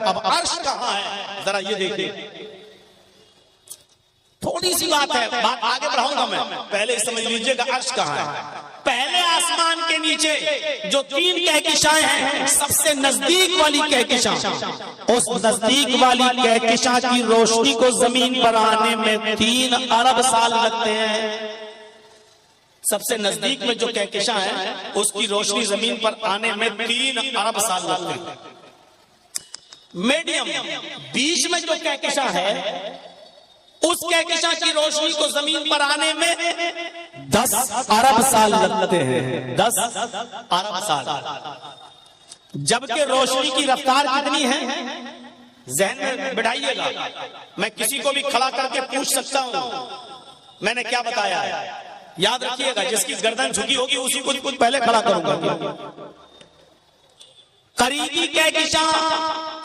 اب عرش کہاں ہے ذرا یہ دیکھیں. تھوڑی سی بات ہے, بات آگے بڑھاؤں گا میں, پہلے سمجھ لیجئے گا عرش کہاں ہے. پہلے آسمان کے نیچے جو 3 کہکشائیں ہیں, سب سے نزدیک والی کہکشاں, اس نزدیک والی کہکشاں کی روشنی کو زمین پر آنے میں 3 ارب سال لگتے ہیں. سب سے نزدیک میں جو کہکشاں ہے اس کی روشنی زمین پر آنے میں 3 ارب سال لگتے ہیں. میڈیم بیچ میں جو کہکشاں ہے اس کہکشاں کی روشنی کو زمین پر آنے میں 10 ارب سال لگتے ہیں. 10 ارب سال. جبکہ روشنی کی رفتار کتنی ہے ذہن میں بٹھائیے گا. میں کسی کو بھی کھڑا کر کے پوچھ سکتا ہوں میں نے کیا بتایا ہے, یاد رکھیے گا. جس کی گردن جھکی ہوگی اسی کو کچھ پہلے کھڑا کروں گا. قریبی کہکشاں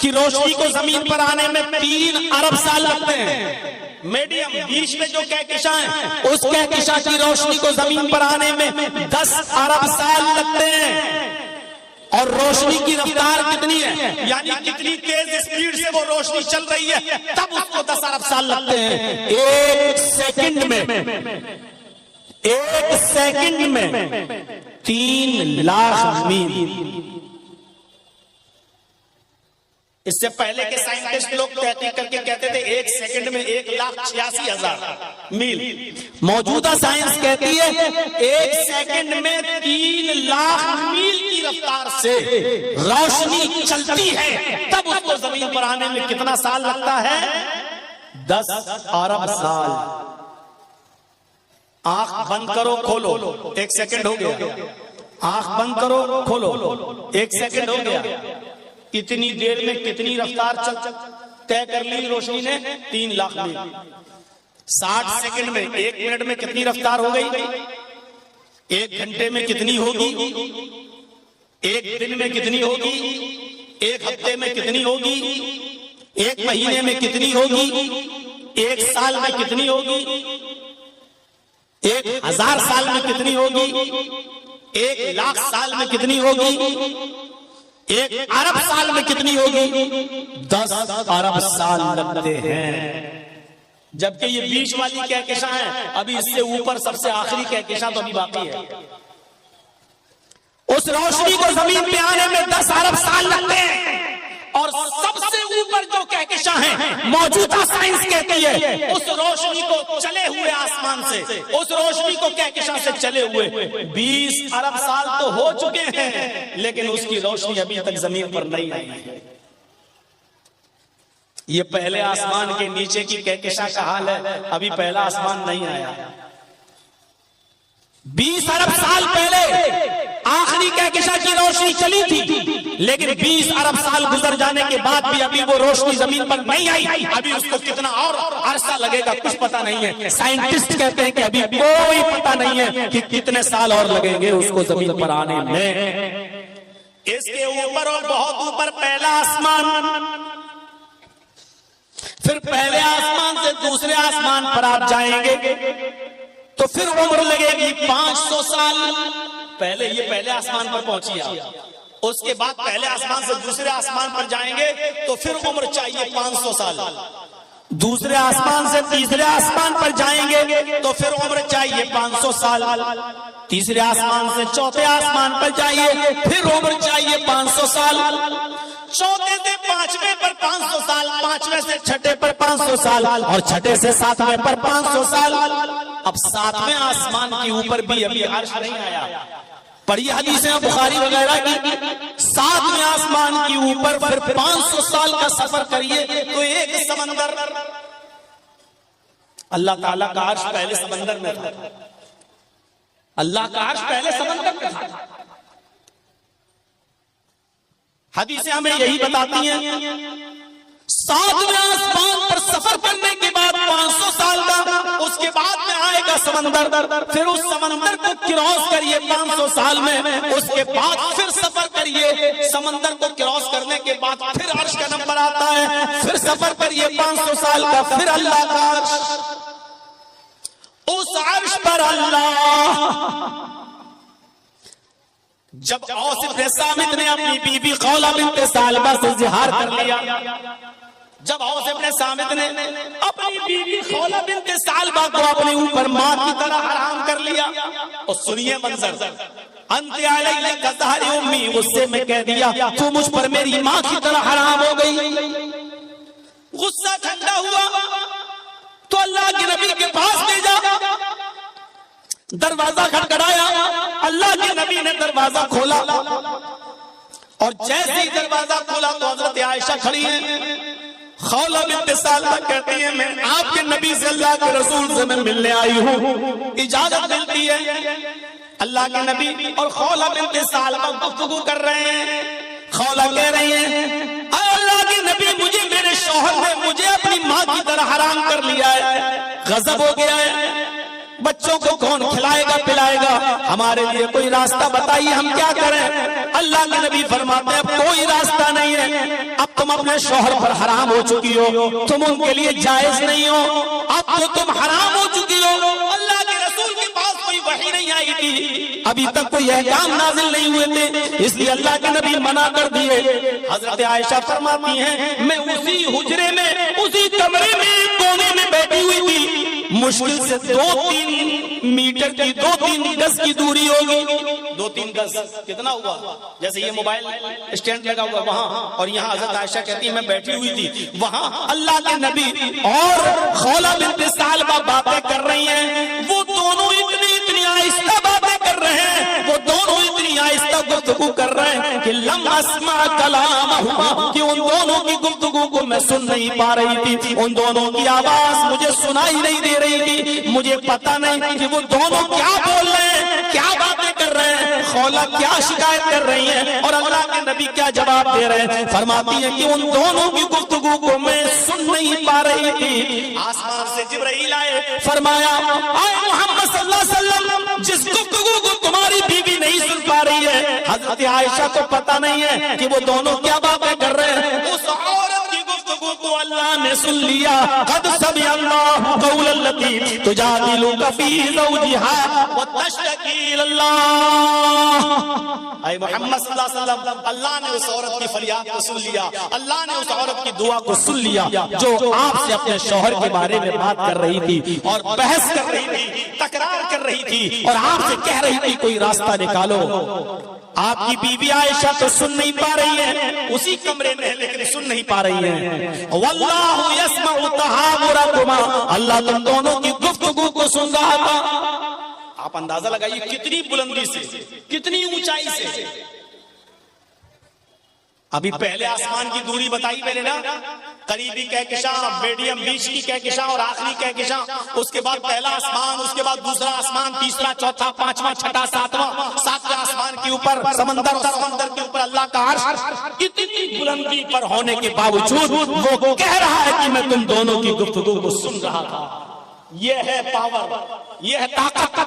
کی روشنی کو زمین پر آنے میں 3 ارب سال لگتے ہیں. میڈیم بیچ میں جو کہکشاں ہے اس کہکشاں کی روشنی کو زمین پر آنے میں 10 ارب سال لگتے ہیں. اور روشنی کی رفتار کتنی ہے, یعنی کتنی تیز اسپیڈ سے وہ روشنی چل رہی ہے, تب اس کو 10 ارب سال لگتے ہیں. ایک سیکنڈ میں 3 لاکھ میل. اس سے پہلے کے سائنٹسٹ لوگ تحقیق کر کے کہتے تھے 1 سیکنڈ میں 1,86,000 میل. موجودہ سائنس کہتی ہے 1 سیکنڈ میں 3 لاکھ میل کی رفتار سے روشنی چلتی ہے, تب اس کو زمین پر آنے میں کتنا سال لگتا ہے 10 ارب سال. آنکھ بند کرو کھولو 1 سیکنڈ ہو گیا. آنکھ بند کرو کھولو 1 سیکنڈ ہو گیا. اتنی دیر میں کتنی رفتار طے کر لی روشنی نے 3 لاکھ میل. 60 سیکنڈ میں 1 منٹ میں کتنی رفتار ہو گئی, 1 گھنٹے میں کتنی ہوگی, 1 دن میں کتنی ہوگی, 1 ہفتے میں کتنی ہوگی, 1 مہینے میں کتنی ہوگی, 1 سال میں کتنی ہوگی, 1000 سال میں کتنی ہوگی, 1 لاکھ سال میں کتنی ہوگی, 1 ارب سال میں کتنی ہوگی 10 ارب سال لگتے ہیں. جبکہ یہ بیچ والی کہکشاں ہے, ابھی اس سے اوپر سب سے آخری کہکشاں تو ابھی باقی ہے. اس روشنی کو زمین پہ آنے میں 10 ارب سال لگتے ہیں. اور سب سے اوپر جو کہکشاں ہیں موجودہ سائنس کہتی ہے اس روشنی کو چلے ہوئے آسمان سے, اس روشنی کو کہکشاں سے چلے ہوئے 20 ارب سال تو ہو چکے ہیں, لیکن اس کی روشنی ابھی تک زمین پر نہیں آئی ہے. یہ پہلے آسمان کے نیچے کی کہکشاں کا حال ہے, ابھی پہلا آسمان نہیں آیا. 20 ارب سال پہلے آخری کہکشاں کی روشنی چلی تھی, لیکن 20 ارب سال گزر جانے کے بعد بھی ابھی وہ روشنی زمین پر نہیں آئی. ابھی اس کو کتنا اور عرصہ لگے گا کچھ پتہ نہیں ہے. سائنٹسٹ کہتے ہیں کہ ابھی کوئی پتہ نہیں ہے کہ کتنے سال اور لگیں گے اس کو زمین پر آنے میں. اس کے اوپر اور بہت اوپر پہلا آسمان, پھر پہلے آسمان سے دوسرے آسمان پر آپ جائیں گے تو پھر عمر لگے گی 500 سال. پہلے یہ پہلے آسمان پر پہنچی آپ, اس کے بعد پہلے آسمان سے دوسرے آسمان پر جائیں گے تو پھر عمر چاہیے 500 سال. دوسرے آسمان سے تیسرے آسمان پر جائیں گے تو پھر عمر چاہیے 500 سال. تیسرے آسمان سے چوتھے آسمان پر جائیے پھر عمر چاہیے 500 سال. چوتھے سے پانچویں پر 500 سال, پانچویں سے چھٹے پر 500 سال, اور چھٹے سے ساتویں پر 500 سال. اب ساتویں آسمان کے اوپر بھی ابھی عرش نہیں آیا. پڑھی حدیثیں بخاری وغیرہ کی, 7ویں آسمان کے اوپر پھر 500 سال کا سفر کریے تو ایک سمندر. اللہ تعالیٰ کا عرش پہلے سمندر میں تھا, اللہ کا عرش پہلے سمندر میں تھا. حدیثیں ہمیں یہی بتاتی ہیں 7ویں آسمان پر سفر کرنے کے بعد 500 سال کا, اس کے بعد میں آئے گا سمندر, پھر اس سمندر کو کراس کریے 500 سال میں, اس کے بعد پھر سفر کریے, سمندر کو کراس کرنے کے بعد پھر عرش کا نمبر آتا ہے, پھر سفر کریے 500 سال کا, پھر اللہ کا عرش. اس عرش پر اللہ جب اوس بن صامت نے اپنی بیوی خولہ بنت ثعلبہ سے زہار کر لیا، جب اوس بن صامت نے اپنی بیوی خولہ بنت ثعلبہ کو اپنے اوپر ماں کی طرح حرام کر لیا، اور سنیے منظر، انت علیہ کظہر امی، غصے میں کہہ دیا تو مجھ پر میری ماں کی طرح حرام ہو گئی۔ غصہ ٹھنڈا ہوا تو اللہ کے نبی کے پاس بھیجا، دروازہ کھٹکھٹایا، اللہ کے نبی نے دروازہ کھولا، اور جیسے ہی دروازہ کھولا تو حضرت عائشہ کھڑی ہیں، خولہ بنت ثعلبہ کہتی ہے میں آپ کے نبی سے، اللہ کے رسول سے میں ملنے آئی ہوں، اجازت ملتی ہے۔ اللہ کے نبی اور خولہ بنت ثعلبہ گفتگو کر رہے ہیں، خولہ کہہ رہی ہیں اے اللہ کے نبی، مجھے میرے شوہر نے مجھے اپنی ماں کی طرح حرام کر لیا ہے، غضب ہو گیا ہے، بچوں کو کون کھلائے گا پلائے گا، ہمارے لیے کوئی راستہ بتائیے ہم کیا کریں۔ اللہ کے نبی فرماتے ہیں اب کوئی راستہ نہیں ہے، اب تم اپنے شوہر پر حرام ہو چکی ہو، تم ان کے لیے جائز نہیں ہو، اب تو تم حرام ہو چکی ہو۔ اللہ کے رسول کے پاس کوئی وحی نہیں آئی تھی، ابھی تک کوئی احکام نازل نہیں ہوئے تھے، اس لیے اللہ کے نبی منع کر دیے۔ حضرت عائشہ فرماتی ہیں میں اسی حجرے میں، اسی کمرے میں، کونے میں بیٹھی ہوئی تھی، مشکل سے 2-3 میٹر کی 2-3 گز کی دوری ہوگی، 2-3 گز کتنا ہوا، جیسے یہ موبائل اسٹینڈ لگا ہوا وہاں، اور یہاں حضرت عائشہ کہتی ہے میں بیٹھی ہوئی تھی وہاں، اللہ کے نبی اور خولہ بنت ثعلبہ باتیں کر رہی ہیں، وہ دونوں اتنی آہستہ باتیں کر رہے ہیں، وہ دونوں اتنی آہستہ گفتگو کر رہے ہیں کہ لم اسمع کلامہما، کہ ان دونوں کی گفتگو کو میں سن نہیں پا رہی تھی، ان دونوں کی آواز مجھے سنائی نہیں دے رہی تھی، مجھے پتہ نہیں کہ وہ دونوں کیا بول رہے ہیں، کیا باتیں کر رہے ہیں، خولہ کیا شکایت کر رہی ہیں اور اللہ کے نبی کیا جواب دے رہے ہیں۔ فرماتی ہیں کہ ان دونوں کی گفتگو کو میں سن نہیں پا رہی تھی، آسمان سے جبرائیل آئے، فرمایا اے محمد صلی اللہ علیہ وسلم، جس گفتگو کو تمہاری بیوی نہیں سن پا رہی ہے، حضرت عائشہ کو پتہ نہیں ہے کہ وہ دونوں کیا باتیں کر رہے ہیں، اس عورت کی گفتگو کو اللہ نے سن لیا۔ قد سمع اللہ قول التی تجادلک فی زوجہا وتشتکی الی اللہ۔ اے محمد صلی اللہ علیہ وسلم، اللہ نے اس عورت کی فریاد کو سن لیا، اللہ نے اس عورت کی دعا کو سن لیا جو آپ سے اپنے شوہر کے بارے میں بات کر رہی تھی اور بحث کر رہی تھی، تکرار کر رہی تھی، اور آپ سے کہہ رہی تھی کوئی راستہ نکالو۔ آپ کی بیوی عائشہ تو سن نہیں پا رہی ہے، اسی کمرے میں لیکن سن نہیں پا رہی ہے۔ واللہ یسمع تحاورکما، اللہ تم دونوں کی گفتگو کو سن رہا تھا۔ آپ اندازہ لگائیے کتنی بلندی سے، کتنی اونچائی سے۔ ابھی پہلے آسمان کی دوری بتائی میں نے نا، قریبی کہکشاں، میڈیم بیچ کی کہکشاں اور آخری کہکشاں، اس کے بعد پہلا آسمان، اس کے بعد دوسرا آسمان، تیسرا، چوتھا، پانچواں، چھٹا، ساتواں آسمان کے اوپر سمندر کے اوپر اللہ کا عرش، اتنی بلندی پر ہونے کے باوجود وہ کہہ رہا ہے کہ میں تم دونوں کی گفتگو کو سن رہا تھا۔ یہ ہے پاور، یہ ہے طاقت۔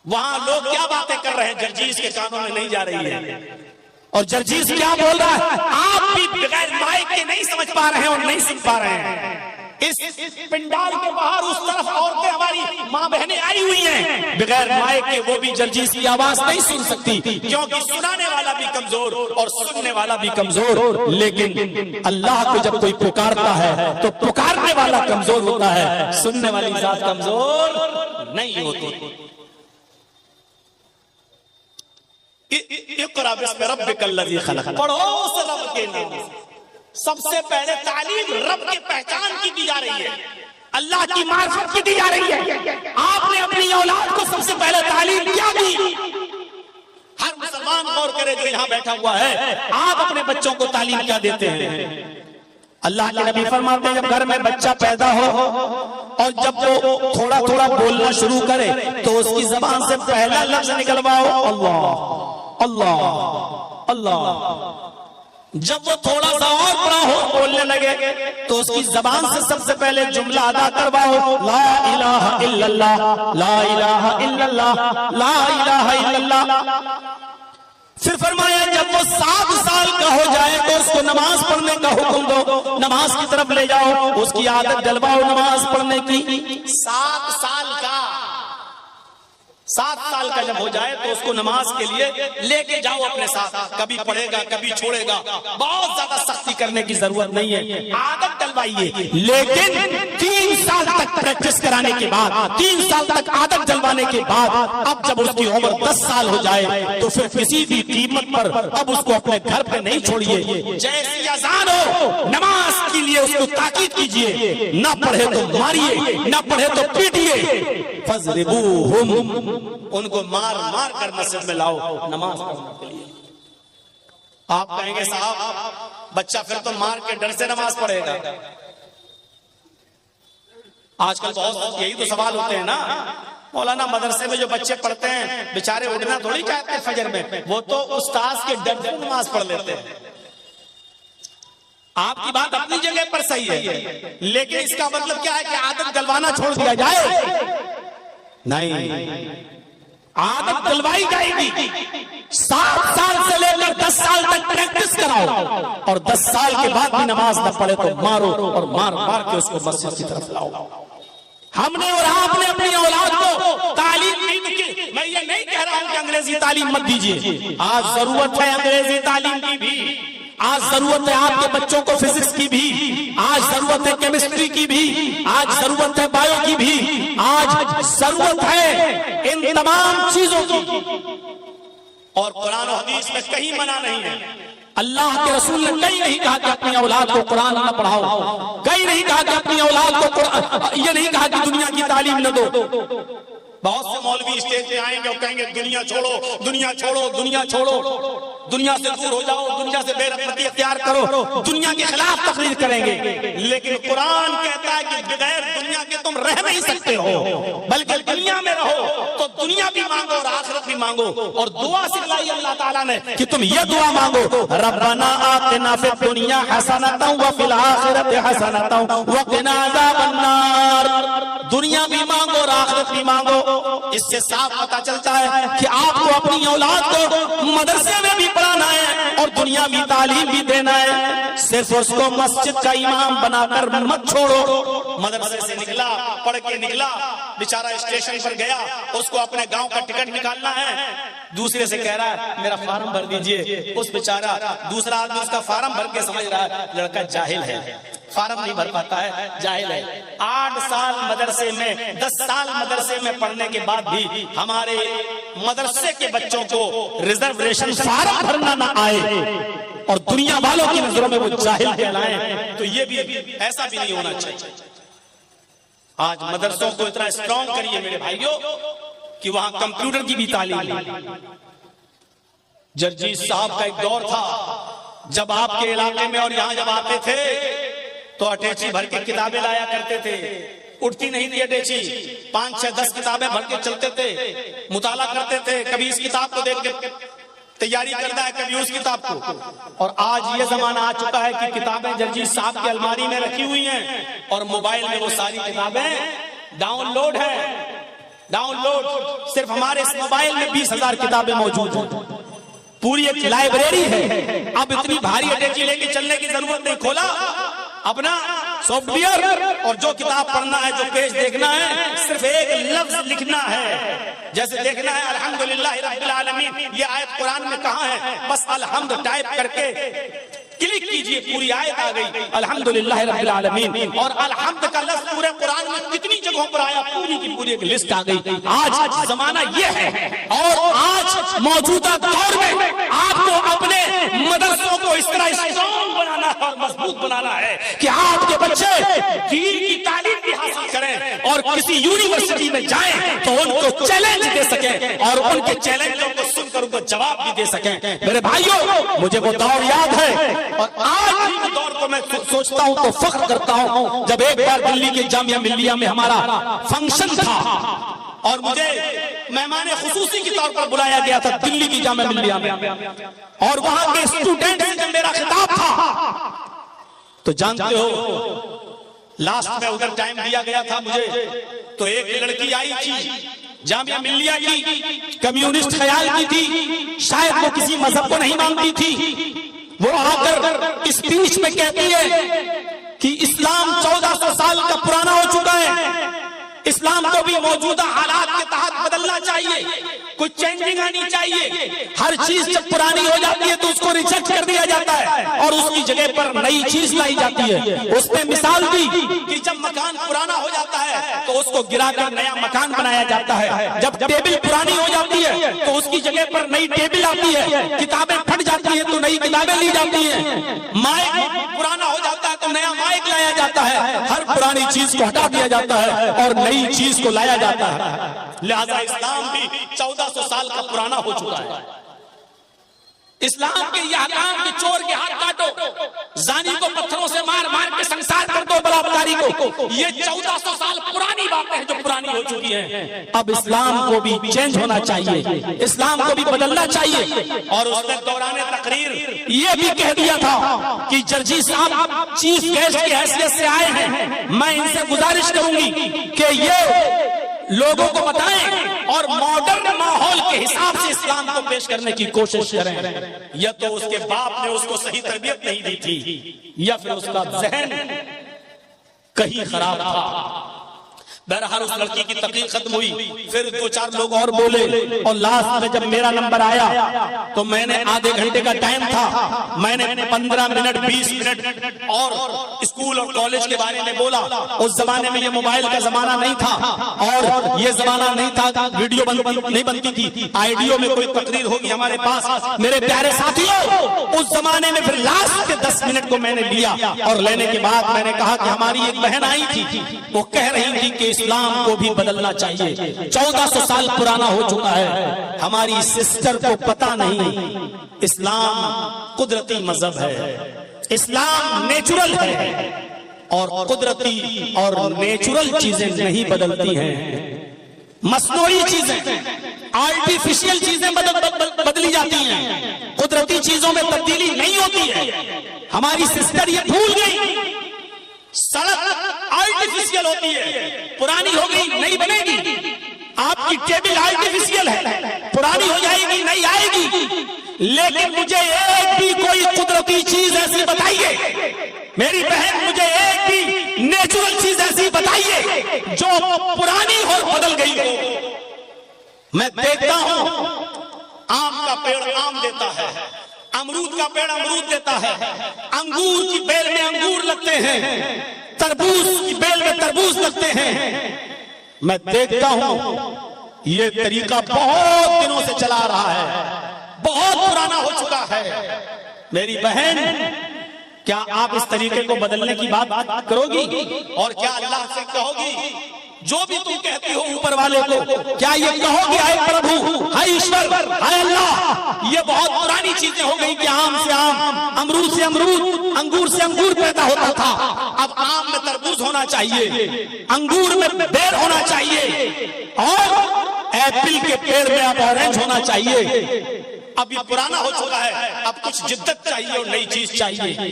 وہاں لوگ کیا باتیں کر رہے ہیں جرجیز کے کانوں میں نہیں جا رہی ہے، اور جرجیز کیا بول رہا ہے آپ بھی بغیر مائک کے نہیں سمجھ پا رہے ہیں اور نہیں سن پا رہے ہیں۔ اس پنڈال کے باہر اس طرف عورتیں ہماری ماں بہنیں آئی ہوئی ہیں، بغیر مائک کے وہ بھی جرجیز کی آواز نہیں سن سکتی، کیونکہ سنانے والا بھی کمزور اور سننے والا بھی کمزور۔ لیکن اللہ کو جب کوئی پکارتا ہے تو پکارنے والا کمزور ہوتا ہے، سننے والی ذات کمزور نہیں ہوتی۔ اقرأ باسم ربک الذی خلق، پڑھو اس رب کے نام سے۔ سب سے پہلے تعلیم رب کی پہچان کی دی جا رہی ہے، اللہ کی معرفت کی دی جا رہی ہے۔ آپ نے اپنی اولاد کو سب سے پہلے تعلیم کیا دی؟ ہر مسلمان غور کرے جو یہاں بیٹھا ہوا ہے، آپ اپنے بچوں کو تعلیم کیا دیتے ہیں؟ اللہ کے نبی فرماتے ہیں جب گھر میں بچہ پیدا ہو اور جب وہ تھوڑا تھوڑا بولنا شروع کرے تو اس کی زبان سے پہلا لفظ نکلواؤ اللہ اللہ اللہ۔ جب وہ تھوڑا سا اور بڑا ہو بولنے لگے تو اس کی زبان سے سب سے پہلے جملہ ادا کرواؤ لا الہ الا اللہ، لا الہ الا اللہ، لا الہ الا اللہ۔ پھر فرمایا جب وہ 7 سال کا ہو جائے تو اس کو نماز پڑھنے کا حکم دو، نماز کی طرف لے جاؤ، اس کی عادت ڈلواؤ نماز پڑھنے کی۔ 7 سال کا 7 سال کا جب ہو جائے تو اس کو نماز کے لیے لے کے جاؤ اپنے ساتھ، کبھی پڑھے گا کبھی چھوڑے گا، بہت زیادہ سختی کرنے کی ضرورت نہیں ہے، عادت ڈلوائیے، لیکن 3 سال تک پریکٹس کرانے کے بعد، 3 سال تک عادت ڈلوانے کے بعد اب جب اس کی عمر 10 سال ہو جائے تو پھر کسی بھی قیمت پر اب اس کو اپنے گھر پہ نہیں چھوڑیے، جیسی اذان ہو نماز کے لیے اس کو تاکید کیجیے، نہ پڑھے تو ماریے، نہ پڑھے تو پیٹیے، فَاضْرِبُوهُمْ، ان کو مار مار کر مسجد میں لاؤ نماز پڑھنے کے لیے۔ آپ کہیں گے صاحب بچہ پھر تو مار کے ڈر سے نماز پڑھے گا، آج کل بہت یہی تو سوال ہوتے ہیں نا، مولانا مدرسے میں جو بچے پڑھتے ہیں بیچارے اٹھنا تھوڑی چاہتے ہیں فجر میں، وہ تو استاذ کے ڈر سے نماز پڑھ لیتے ہیں۔ آپ کی بات اپنی جگہ پر صحیح ہے، لیکن اس کا مطلب کیا ہے کہ عادت ڈلوانا چھوڑ دیا جائے؟ نہیں، عادت ڈلوائی جائے گی، 7 سال سے لے کر 10 سال تک پریکٹس کراؤ، اور 10 سال کے بعد بھی نماز نہ پڑھے تو مارو، اور مار مار کے اس کو مسجد کی طرف لاؤ۔ ہم نے اور آپ نے اپنی اولاد کو تعلیم نہیں کی، میں یہ نہیں کہہ رہا ہوں کہ انگریزی تعلیم مت دیجیے، آج ضرورت ہے انگریزی تعلیم کی بھی، آج ضرورت ہے آپ کے بچوں کو فزکس کی بھی، آج ضرورت ہے کیمسٹری کی بھی، آج ضرورت ہے بایو کی بھی، آج ضرورت ہے ان تمام چیزوں کی، اور قرآن و حدیث میں کہیں منع نہیں ہے۔ اللہ کے رسول نے کہیں نہیں کہا کہ اپنی اولاد کو قرآن نہ پڑھاؤ، کہیں نہیں کہا کہ اپنی اولاد کو قرآن، یہ نہیں کہا کہ دنیا کی تعلیم نہ دو۔ بہت سے مولوی اسٹیج پہ آئیں گے اور کہیں گے دنیا چھوڑو، دنیا چھوڑو، دنیا چھوڑو، دنیا سے دور ہو جاؤ، دنیا سے بے رغبتی اختیار کرو، دنیا کے خلاف تقریر کریں گے، لیکن قرآن کہتا ہے کہ بغیر دنیا کے تم رہ نہیں سکتے ہو، بلکہ دنیا میں رہو تو دنیا بھی مانگو اور آخرت بھی مانگو، اور دعا سکھلائی اللہ تعالیٰ نے کہ تم یہ دعا مانگو، ربنا آتنا فی الدنیا حسنۃ وفی الآخرۃ حسنۃ وقنا عذاب النار، دنیا بھی مانگو اور آخرت بھی مانگو۔ اس سے صاف پتہ چلتا ہے کہ آپ کو اپنی اولاد کو مدرسے میں بھی پڑھانا ہے اور دنیا بھی تعلیم بھی دینا ہے، صرف اس کو مسجد کا امام بنا کر مت چھوڑو۔ مدرسے سے نکلا، پڑھ کے نکلا، بیچارہ اسٹیشن پر گیا، اس کو اپنے گاؤں کا ٹکٹ نکالنا ہے، دوسرے سے کہہ رہا ہے میرا فارم بھر دیجئے، اس بیچارہ دوسرا آدمی اس کا فارم بھر کے سمجھ رہا ہے لڑکا جاہل ہے، فارم نہیں بھر پاتا ہے، جاہل ہے۔ 8 سال مدرسے میں، 10 سال مدرسے میں پڑھنے کے بعد بھی ہمارے مدرسے کے بچوں کو ریزرویشن فارم بھرنا نہ آئے اور دنیا والوں کی نظروں میں وہ جاہل کہلائیں، تو یہ بھی ایسا بھی نہیں ہونا چاہیے۔ آج مدرسوں کو اتنا اسٹرانگ کریے میرے بھائیوں کہ وہاں کمپیوٹر کی بھی تعلیم۔ جرجیت صاحب کا ایک دور تھا جب آپ کے علاقے میں اور یہاں جب آتے تھے تو اٹیچی بھر کے کتابیں لایا کرتے تھے، اٹھتی نہیں تھی اٹیچی، 5 6 10 کتابیں بھر کے چلتے تھے، مطالعہ کرتے تھے، کبھی اس کتاب کو دیکھ کے تیاری کرتا ہے، کبھی اس کتاب کو۔ اور آج یہ زمانہ آ چکا ہے کہ کتابیں جرجیت صاحب کی الماری میں رکھی ہوئی ہیں اور موبائل میں وہ ساری کتابیں ڈاؤن لوڈ ہیں، ڈاؤن لوڈ۔ صرف ہمارے اس موبائل میں 20,000 کتابیں موجود ہیں، پوری ایک لائبریری ہے۔ اب اتنی بھاری اٹیچی لے کے چلنے کی ضرورت نہیں، کھولا اپنا سافٹ ویئر اور جو کتاب پڑھنا ہے، جو پیج دیکھنا ہے، صرف ایک لفظ لکھنا ہے، جیسے دیکھنا ہے الحمدللہ رب العالمین، یہ آیت قرآن میں کہاں ہے، بس الحمد ٹائپ کر کے کلک کیجئے، پوری آیت آ گئی الحمدللہ رب العالمین۔ اور الحمد کا لفظ پورے قرآن میں کتنی جگہوں پر آیا، پوری کی پوری ایک لسٹ آ گئی۔ آج زمانہ یہ ہے، اور آج موجودہ دور میں آپ کو اپنے مدرسوں کو اس طرح اسٹرانگ بنانا ہے اور مضبوط بنانا ہے کہ آپ کے بچے دین کی تعلیم بھی حاصل کریں اور کسی یونیورسٹی میں جائیں تو ان کو چیلنج دے سکیں اور ان کے چیلنجوں کو سن کر ان کو جواب بھی دے سکیں۔ میرے بھائیوں، مجھے وہ دور یاد ہے، اور آج بھی دور کو میں سوچتا ہوں تو فخر کرتا ہوں جب ایک بار دلی کے جامعہ ملیہ میں ہمارا فنکشن تھا اور مجھے مہمان خصوصی کے طور پر بلایا گیا تھا دلی کی جامعہ ملیہ میں، اور وہاں کے اسٹوڈنٹ سے جب میرا خطاب تھا تو جانتے ہو لاسٹ میں ادھر ٹائم دیا گیا تھا مجھے، تو ایک لڑکی آئی تھی جامعہ ملیہ کی، کمیونسٹ خیال کی تھی، شاید وہ کسی مذہب کو نہیں مانتی تھی، وہ آ کر اسپیچ میں کہتی ہے کہ اسلام 1400 سال کا پرانا ہو چکا ہے، اسلام کو بھی موجودہ حالات کے تحت بدلنا چاہیے، کچھ چینجنگ آنی چاہیے. ہر چیز جب پرانی ہو جاتی ہے تو اس کو ریجیکٹ کر دیا جاتا ہے اور اس کی جگہ پر نئی چیز لائی جاتی ہے. اس نے مثال دی کہ جب مکان پرانا ہو جاتا ہے تو اس کو گرا کر نیا مکان بنایا جاتا ہے. جب ٹیبل پرانی ہو جاتی ہے تو اس کی جگہ پر نئی ٹیبل آتی ہے. کتابیں پھٹ جاتی ہیں تو نئی کتابیں لی جاتی ہیں. مائک پرانا ہو جاتا ہے تو نیا مائک لایا جاتا ہے. ہر پرانی چیز کو ہٹا دیا جاتا ہے اور نئی چیز کو لایا جاتا ہے. لہذا اسلام بھی 1400 سال کا پرانا ہو چکا ہے. اسلام کے یہ احکام کہ چور کے ہاتھ کاٹو، زانی کو پتھروں سے مار مار کے سنسار کر دو بلاکاری کو، یہ 1400 سال پرانی باتیں ہیں جو پرانی ہو چکی ہیں. اب اسلام کو بھی چینج ہونا چاہیے، اسلام کو بھی بدلنا چاہیے. اور اس نے دوران تقریر یہ بھی کہہ دیا تھا کہ جرجی صاحب چیف گیسٹ کی حیثیت سے آئے ہیں، میں ان سے گزارش کروں گی کہ یہ لوگوں کو بتائیں اور ماڈرن ماحول کے حساب سے اسلام کو پیش کرنے کی کوشش کریں. یا تو اس کے باپ نے اس کو صحیح تربیت نہیں دی تھی یا پھر اس کا ذہن کہیں خراب تھا. بہرحال اس لڑکی کی تقریر ختم ہوئی، پھر 2-4 لوگ اور بولے اور لاسٹ میں جب میرا نمبر آیا تو میں نے آدھے گھنٹے کا ٹائم تھا، میں نے 15 منٹ 20 منٹ اور اسکول اور کالج کے بارے میں بولا. اس زمانے میں یہ موبائل کا زمانہ نہیں تھا اور یہ زمانہ نہیں تھا، ویڈیو نہیں بنتی تھی، آئیڈیو میں کوئی تقریر ہوگی ہمارے پاس. میرے پیارے ساتھیوں، اس زمانے میں پھر لاسٹ کے 10 منٹ کو میں نے لیا اور لینے کے بعد میں نے کہا کہ ہماری ایک بہن آئی تھی، وہ کہہ رہی تھی کہ اسلام کو بھی بدلنا چاہیے، 1400 سال پرانا ہو چکا ہے. ہماری سسٹر کو پتا نہیں اسلام قدرتی مذہب ہے، اسلام نیچرل ہے اور قدرتی اور نیچرل چیزیں نہیں بدلتی ہیں. مصنوعی چیزیں، آرٹیفیشل چیزیں بدلی جاتی ہیں، قدرتی چیزوں میں تبدیلی نہیں ہوتی ہے. ہماری سسٹر یہ بھول گئی. سڑک آرٹیفیشل ہوتی ہے، پرانی ہو گئی نئی بنے گی. آپ کی ٹیبل آرٹیفیشل ہے، پرانی ہو جائے گی نئی آئے گی. لیکن مجھے ایک بھی کوئی قدرتی چیز ایسی بتائیے میری بہن، مجھے ایک بھی نیچرل چیز ایسی بتائیے جو پرانی اور بدل گئی ہو. میں دیکھتا ہوں آم کا پیڑ آم دیتا ہے، امرود کا پیڑ امرود دیتا ہے، انگور کی بیل میں انگور لگتے ہیں، تربوز کی بیل میں تربوز لگتے ہیں. میں دیکھتا ہوں یہ طریقہ بہت دنوں سے چلا رہا ہے، بہت پرانا ہو چکا ہے. میری بہن، کیا آپ اس طریقے کو بدلنے کی بات کرو گی اور کیا اللہ سے کہو گی جو بھی تم کہتی ہو اوپر والے کو، کیا یہ کہو گے اے پربھو، اے ایشور، اے اللہ، یہ بہت پرانی چیزیں ہو گئی کہ آم سے آم، امرود سے امرود، انگور سے انگور پیدا ہوتا تھا، اب آم میں تربوز ہونا چاہیے، انگور میں بیر ہونا چاہیے اور ایپل کے پیڑ میں اب اورنج ہونا چاہیے. اب یہ پرانا ہو چکا ہے، اب کچھ جدت چاہیے اور نئی چیز چاہیے.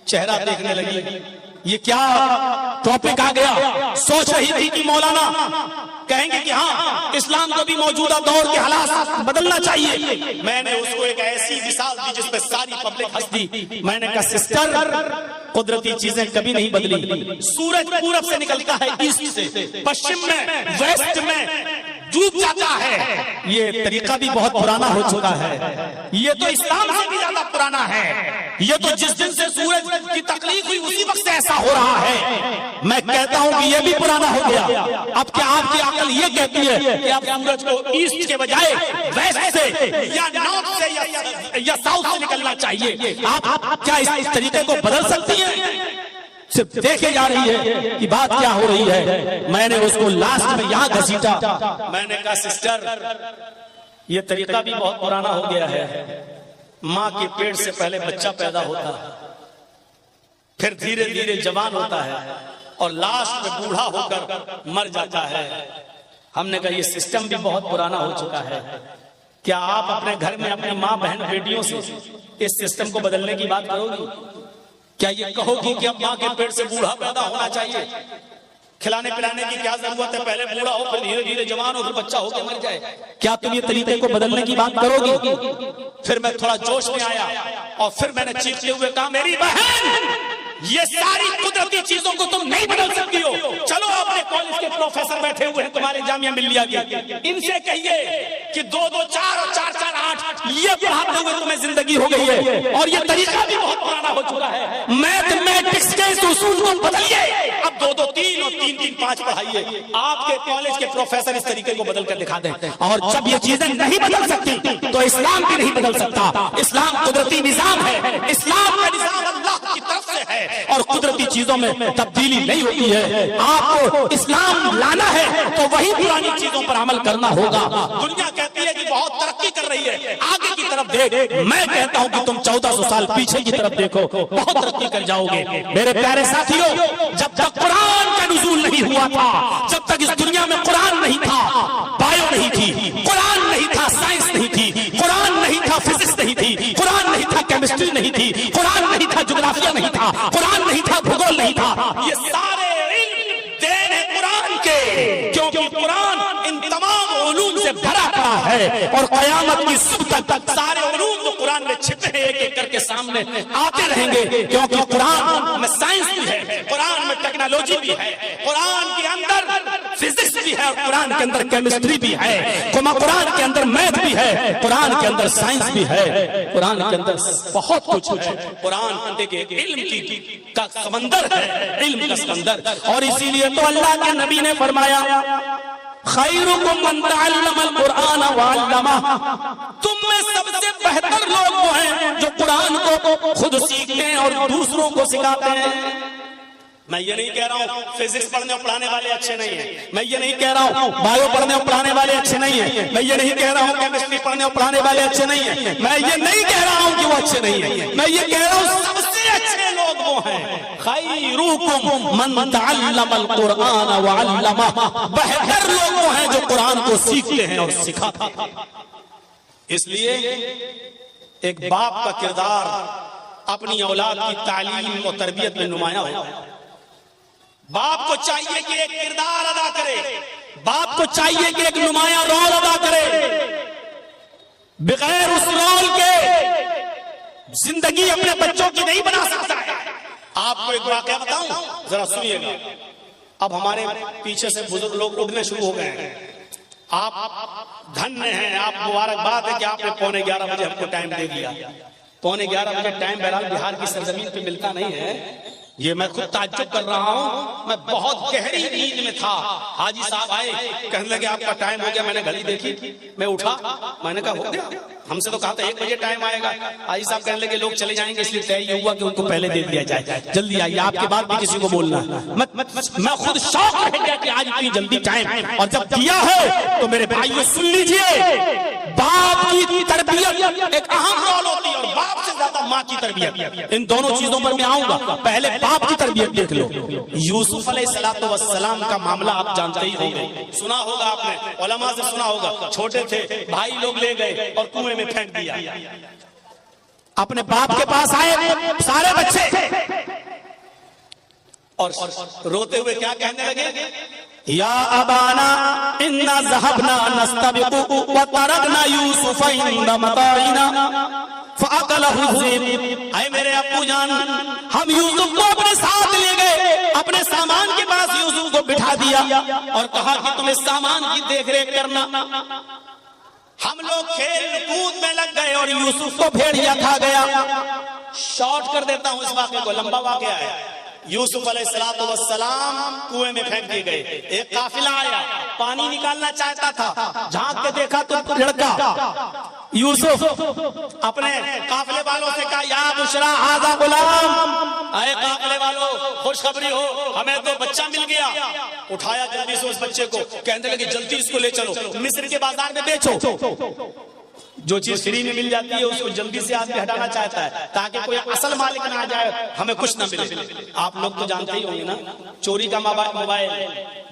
چہرہ دیکھنے لگی، یہ کیا ٹاپک آ گیا. سوچ رہی تھی کہ مولانا کہیں گے کہ ہاں اسلام کو بھی موجودہ دور کے حالات بدلنا چاہیے. میں نے اس کو ایک ایسی مثال دی جس پہ ساری پبلک ہنس دی. میں نے کہا سسٹر، قدرتی چیزیں کبھی نہیں بدلی. سورج پورب سے نکلتا ہے ایسٹ سے، پشچم میں، ویسٹ میں ڈوب جاتا ہے. یہ طریقہ بھی بہت پرانا ہو چکا ہے. یہ تو اسلام سے بھی زیادہ پرانا ہے. یہ تو جس دن سے سورج کی تخلیق ہوئی اسی وقت سے ایسا ہو رہا ہے. میں کہتا ہوں کہ یہ بھی پرانا ہو گیا. اب کیا آپ کی عقل یہ کہتی ہے کہ آپ سورج کو ایسٹ کے بجائے ویسٹ سے یا نارتھ سے یا ساؤتھ سے نکلنا چاہیے؟ آپ کیا اس طریقے کو بدل سکتی ہیں؟ صرف دیکھے جا رہی ہے کہ بات کیا ہو رہی ہے. میں نے اس کو لاسٹ میں یہاں گھسیٹا. میں نے کہا سسٹر، یہ طریقہ بھی بہت پرانا ہو گیا ہے. ماں کے پیٹ سے پہلے بچہ پیدا ہوتا ہے، پھر دھیرے دھیرے جوان ہوتا ہے اور لاسٹ میں بوڑھا ہو کر مر جاتا ہے. ہم نے کہا یہ سسٹم بھی بہت پرانا ہو چکا ہے. کیا آپ اپنے گھر میں اپنے ماں بہن بیٹیوں سے اس سسٹم کو بدلنے کی بات کرو گی؟ کیا یہ کہو گی کہ اب ماں کے پیٹ سے بوڑھا پیدا ہونا چاہیے؟ کھلانے پلانے کی کیا ضرورت ہے؟ پہلے بوڑھا ہو، پھر دھیرے دھیرے جوان ہو، پھر بچہ ہو کے مر جائے. کیا تم یہ طریقے کو بدلنے کی بات کرو گی؟ پھر میں تھوڑا جوش میں آیا اور پھر میں نے چیختے ہوئے کہا میری بہن، یہ ساری قدرتی چیزوں کو تم نہیں بدل سکتی ہو. چلو اپنے کالج کے پروفیسر بیٹھے ہوئے ہیں تمہارے جامعہ ملیہ کے، ان سے کہیے کہ 2 2 4 اور 4 4 8 یہ پڑھاتے ہوئے تمہیں زندگی ہو گئی ہے، اور یہ طریقہ بھی بہت پرانا ہو چکا ہے. میتھمیٹکس کے اصول کو بدلیے، اب 2 2 3 اور 3 3 5 پڑھائیے. آپ کے کالج کے پروفیسر اس طریقے کو بدل کر دکھا دیں. اور جب یہ چیزیں نہیں بدل سکتی تو اسلام بھی نہیں بدل سکتا. اسلام قدرتی نظام ہے، اسلام کا نظام اللہ کی طرف سے ہے، اور قدرتی چیزوں میں تبدیلی نہیں ہوتی ہے. آپ کو اسلام لانا ہے تو وہی پرانی چیزوں پر عمل کرنا ہوگا. دنیا کہتی ہے کہ بہت ترقی کر رہی ہے، آگے کی طرف دیکھ. میں کہتا ہوں کہ تم 1400 سال پیچھے کی طرف دیکھو، بہت ترقی کر جاؤ گے. میرے پیارے ساتھیوں، جب تک قرآن کا نزول نہیں ہوا تھا، جب تک اس دنیا میں قرآن نہیں تھا، بایو نہیں تھی، قرآن نہیں تھا، سائنس نہیں تھی، قرآن نہیں تھا، فزکس نہیں تھی، قرآن نہیں تھا، کیمسٹری نہیں تھی، قرآن نہیں تھا، جغرافیہ نہیں تھا، قرآن نہیں تھا، بھگول نہیں تھا. یہ سارے علم دین ہے قرآن کے، کیونکہ قرآن ان تمام علوم سے بھرا پڑا ہے، اور قیامت کی صبح تک سارے علوم جو قرآن میں چھپے ہیں ایک ایک کر کے سامنے آتے رہیں گے. کیونکہ قرآن میں سائنس بھی ہے، قرآن میں ٹیکنالوجی بھی ہے، قرآن کے اندر فزکس بھی ہے، اور قرآن کے اندر کیمسٹری بھی ہے، قرآن کے اندر میتھ بھی ہے، قرآن کے اندر سائنس بھی ہے، قرآن کے اندر بہت کچھ ہے. قرآن ایک علم کا سمندر ہے، علم کا سمندر. اور اسی لیے تو اللہ کے نبی نے فرمایا خیرکم من تعلم القرآن وعلمہ، تم میں سب سے بہتر لوگ وہ ہیں جو قرآن کو خود سیکھتے ہیں اور دوسروں کو سکھاتے ہیں. میں یہ نہیں کہہ رہا ہوں فزکس پڑھنے اور پڑھانے والے اچھے نہیں ہیں، میں یہ نہیں کہہ رہا ہوں بایو پڑھنے اور پڑھانے والے اچھے نہیں ہیں، میں یہ نہیں کہہ رہا ہوں کیمسٹری پڑھنے اور پڑھانے والے اچھے نہیں ہیں، میں یہ نہیں کہہ رہا ہوں کہ وہ اچھے نہیں ہیں، میں یہ کہہ رہا ہوں سب سے اچھے لوگ وہ ہیں خیرکم من تعلم القرآن وعلمہ، بہتر لوگ وہ ہیں جو قرآن کو سیکھتے ہیں اور سکھاتے ہیں. اس لیے ایک باپ کا کردار اپنی اولاد کی تعلیم و تربیت میں نمایاں ہو. باپ کو چاہیے کہ ایک کردار ادا کرے، باپ کو چاہیے کہ ایک نمایاں رول ادا کرے. بغیر اس رول کے زندگی اپنے بچوں کی نہیں بنا سکتا ہے. آپ کو ایک واقعہ بتاؤں، ذرا سنیے گا. اب ہمارے پیچھے سے بزرگ لوگ اٹھنے شروع ہو گئے ہیں. آپ دھنیہ ہیں، آپ مبارکباد ہے کہ آپ نے 11:15 بجے ہم کو ٹائم دے دیا. 11:15 بجے ٹائم بہرحال بہار کی سرزمین پہ ملتا نہیں ہے. یہ میں خود تعجب کر رہا ہوں، میں بہت گہری نیند میں تھا. حاجی صاحب آئے، کہنے لگے آپ کا ٹائم ہو گیا. میں نے گھڑی دیکھی، میں اٹھا، میں نے کہا ہو گیا. ہم سے تو کہا تھا 1 بجے ٹائم آئے گا. حاجی صاحب کہنے لگے لوگ چلے جائیں گے، اس لیے طے یہ ہوا کہ ان کو پہلے دے دیا جائے. جلدی آئیے، آپ کے بعد بھی کسی کو بولنا. میں خود شوق رہ گیا کہ آج اتنی جلدی ٹائم، اور جب دیا ہے تو میرے بھائیوں سن لیجئے، باپ کی تربیت ایک اہم رول ہوتی ہے، اور باپ سے زیادہ ماں کی تربیت. ان دونوں چیزوں پر میں آؤں گا. پہلے باپ کی تربیت دیکھ لو. یوسف علیہ السلام کا معاملہ آپ جانتے ہی ہوں گے، سنا ہوگا آپ نے، علماء سے سنا ہوگا. چھوٹے تھے، بھائی لوگ لے گئے اور کنویں میں پھینک دیا. اپنے باپ کے پاس آئے سارے بچے، اور روتے ہوئے کیا کہنے لگے؟ یا ابانا انا ذهبنا نستبق وتركنا يوسف عند متاعنا فاكله الذئب. اے میرے ابو جان، ہم یوسف کو اپنے ساتھ لے گئے، اپنے سامان کے پاس یوسف کو بٹھا دیا اور کہا کہ تم اس سامان کی دیکھ ریکھ کرنا. ہم لوگ کھیل کود میں لگ گئے اور یوسف کو بھیڑیا کھا گیا. شارٹ کر دیتا ہوں اس واقعے کو، لمبا واقعہ ہے. یوسف علیہ السلام کنویں میں پھینک دیے گئے. ایک قافلہ آیا، پانی نکالنا چاہتا تھا، جھانک کے دیکھا تو لڑکا یوسف اپنے قافلے والوں سے کہا یا بشرا ھذا غلام، اے قافلے والوں خوشخبری ہو، ہمیں تو بچہ مل گیا. اٹھایا جلدی سے اس بچے کو، کہنے لگے جلدی اس کو لے چلو، مصر کے بازار میں بیچو. جو چیز فری میں مل جاتی ہے اس کو جلدی سے آدمی ہٹانا چاہتا ہے تاکہ کوئی اصل مالک نہ آ جائے، ہمیں کچھ نہ ملے. آپ لوگ تو جانتے ہی ہوں گے نا، چوری کا موبائل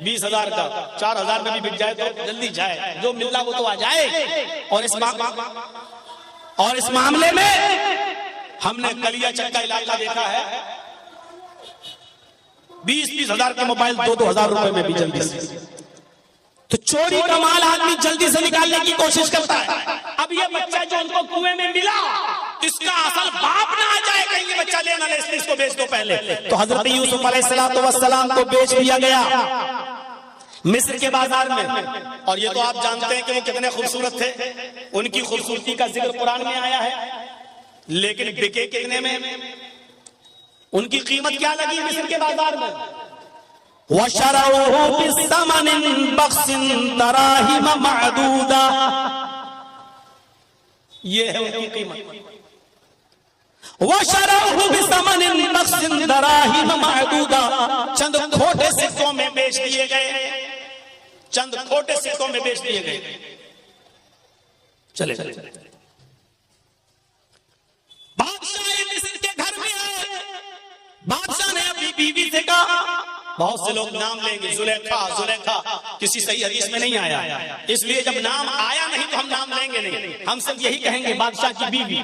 20,000 کا 4,000 میں بھی بک جائے تو جلدی جائے، جو ملا وہ تو آ جائے. اور اس معاملے میں ہم نے کلیا چک کا علاقہ دیکھا ہے، 20,000 کے موبائل 2,000 روپے میں بھی جلدی سے. تو چوری کا مال آدمی جلدی سے نکالنے کی کوشش کرتا ہے. اب یہ بچہ جو ان کو کنویں میں ملا، اس کا اصل باپ نہ آ جائے کہیں یہ بچہ لینا لے، اس کو بیچ دو پہلے۔ تو حضرت یوسف علیہ السلام کو بیچ دیا گیا مصر کے بازار میں۔ اور یہ تو آپ جانتے ہیں کہ وہ کتنے خوبصورت تھے، ان کی خوبصورتی کا ذکر قرآن میں آیا ہے، لیکن بکے کتنے میں؟ ان کی قیمت کیا لگی مصر کے بازار میں؟ وَشَرَوْهُ بِثَمَنٍ بَخْسٍ دَرَاهِمَ مَعْدُودَةٍ، یہ ہے ان کی قیمت۔ وَشَرَوْهُ بِثَمَنٍ بَخْسٍ دَرَاهِمَ مَعْدُودَةٍ، چند کھوٹے سکوں میں بیچ دیے گئے، چند کھوٹے سکوں میں بیچ دیے گئے۔ چلے بادشاہ مصر کے گھر میں آئے، بادشاہ نے اپنی بیوی سے کہا، بہت سے لوگ نام لیں گے زلیخا، کسی صحیح حدیث میں نہیں آیا، اس لیے جب نام آیا نہیں تو ہم نام لیں گے نہیں، ہم سب یہی کہیں گے بادشاہ کی بیوی۔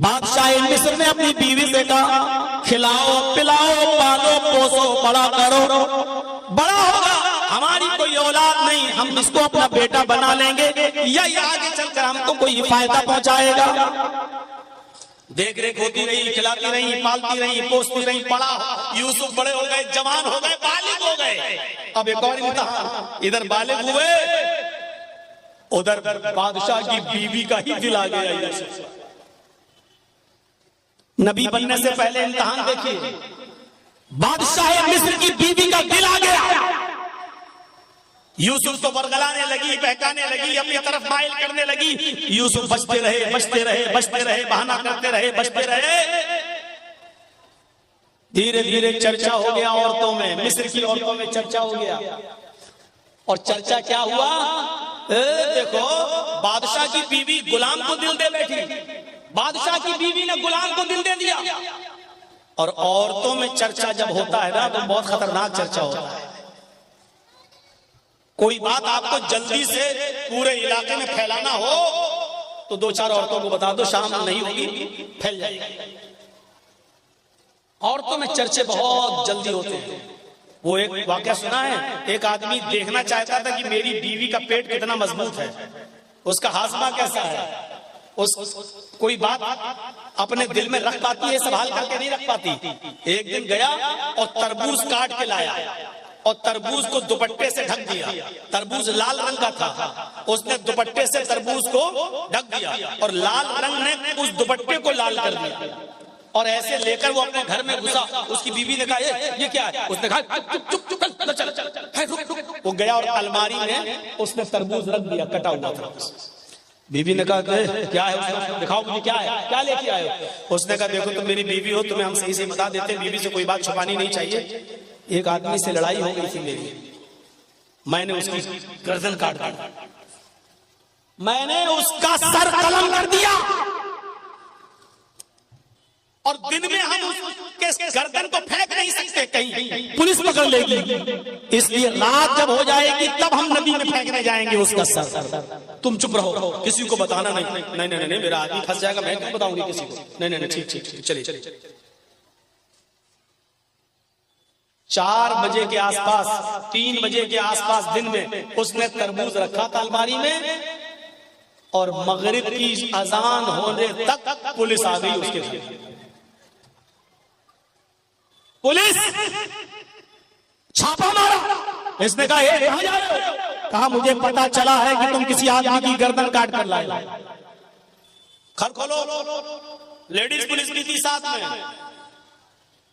بادشاہ مصر نے اپنی بیوی سے کہا، کھلاؤ پلاؤ پالو پوسو بڑا کرو، بڑا ہوگا ہماری کوئی اولاد نہیں، ہم اس کو اپنا بیٹا بنا لیں گے، یا یہ آگے چل کر ہم کو کوئی فائدہ پہنچائے گا۔ دیکھ ریکھ ہوتی رہی، کھلاتی رہی، پالتی رہی، پوستی رہی، بڑا یوسف بڑے ہو گئے، جوان ہو گئے، بالغ ہو گئے۔ اب ایک اور امتحان، ادھر بالغ ہوئے، ادھر بادشاہ کی بیوی کا ہی دل آ گیا یوسف۔ نبی بننے سے پہلے امتحان دیکھیے، بادشاہ مصر کی بیوی کا دل آ گیا۔ یوسف تو ورگلانے لگی، بہکانے لگی، اپنی طرف مائل کرنے لگی، یوسف بچتے رہے، بہانہ کرتے رہے، بچتے رہے۔ دھیرے دھیرے چرچا ہو گیا عورتوں میں، مصر کی عورتوں میں چرچا ہو گیا۔ اور چرچا کیا ہوا؟ دیکھو بادشاہ کی بیوی غلام کو دل دے بیٹھی، بادشاہ کی بیوی نے غلام کو دل دے دیا۔ اور عورتوں میں چرچا جب ہوتا ہے نا تو بہت خطرناک چرچا ہوتا ہے۔ کوئی بات آپ کو جلدی سے پورے علاقے میں پھیلانا ہو تو دو چار عورتوں کو بتا دو، شام نہیں ہوگی پھیل جائے گی۔ عورتوں میں چرچے بہت جلدی ہوتے ہیں۔ وہ ایک واقعہ سنا ہے، ایک آدمی دیکھنا چاہتا تھا کہ میری بیوی کا پیٹ کتنا مضبوط ہے، اس کا ہاضمہ کیسا ہے، کوئی بات اپنے دل میں رکھ پاتی ہے، سنبھال کر کے نہیں رکھ پاتی۔ ایک دن گیا اور تربوز کاٹ کے لایا اور تربوز کو دوپٹے سے ڈھک دیا۔ تربوز لال رنگ کا تھا، اس نے دوپٹے سے تربوز کو ڈھک دیا اور لال رنگ نے اس دوپٹے کو لال کر دیا، اور ایسے لے کر وہ اپنے گھر میں گھسا۔ اس کی بیوی نے کہا یہ کیا ہے؟ اس نے کہا چپ چپ، وہ گیا اور الماری میں اس نے تربوز رکھ دیا کٹا ہوا تھا۔ بیوی نے کہا کیا ہے؟ دکھاؤ مجھے کیا ہے، کیا لے کے آئے ہو؟ اس نے کہا دیکھو تم میری بیوی ہو، تمہیں ہم صحیح سے بتا دیتے، بیوی سے کوئی بات چھپانی نہیں چاہیے۔ ایک آدمی سے لڑائی ہو گئی تھی میری، میں نے اس کی گردن کاٹ دی، میں نے اس کا سر قلم کر دیا، اور دن میں ہم اس کے گردن کو پھینک نہیں سکتے، کہیں پولیس پکڑ لے گی، اس لیے رات جب ہو جائے گی تب ہم ندی میں پھینکنے جائیں گے اس کا سر۔ تم چپ رہو، کسی کو بتانا نہیں۔ نہیں میرا آدمی پھنس جائے گا، میں کیوں بتاؤں گی کسی کو؟ نہیں ٹھیک چلیے۔ 4 بجے کے آس پاس، 3 بجے کے آس پاس دن میں اس نے تربوز رکھا تھا الماری میں، اور مغرب کی اذان ہونے تک پولیس آ گئی اس کے گھر۔ پولیس چھاپا مارا، اس نے کہا کہاں جا رہے ہو؟ کہا مجھے پتا چلا ہے کہ تم کسی آدمی کی گردن کاٹ کر لائے۔ گھر کھولو، لیڈیز پولیس بھی تھی ساتھ میں،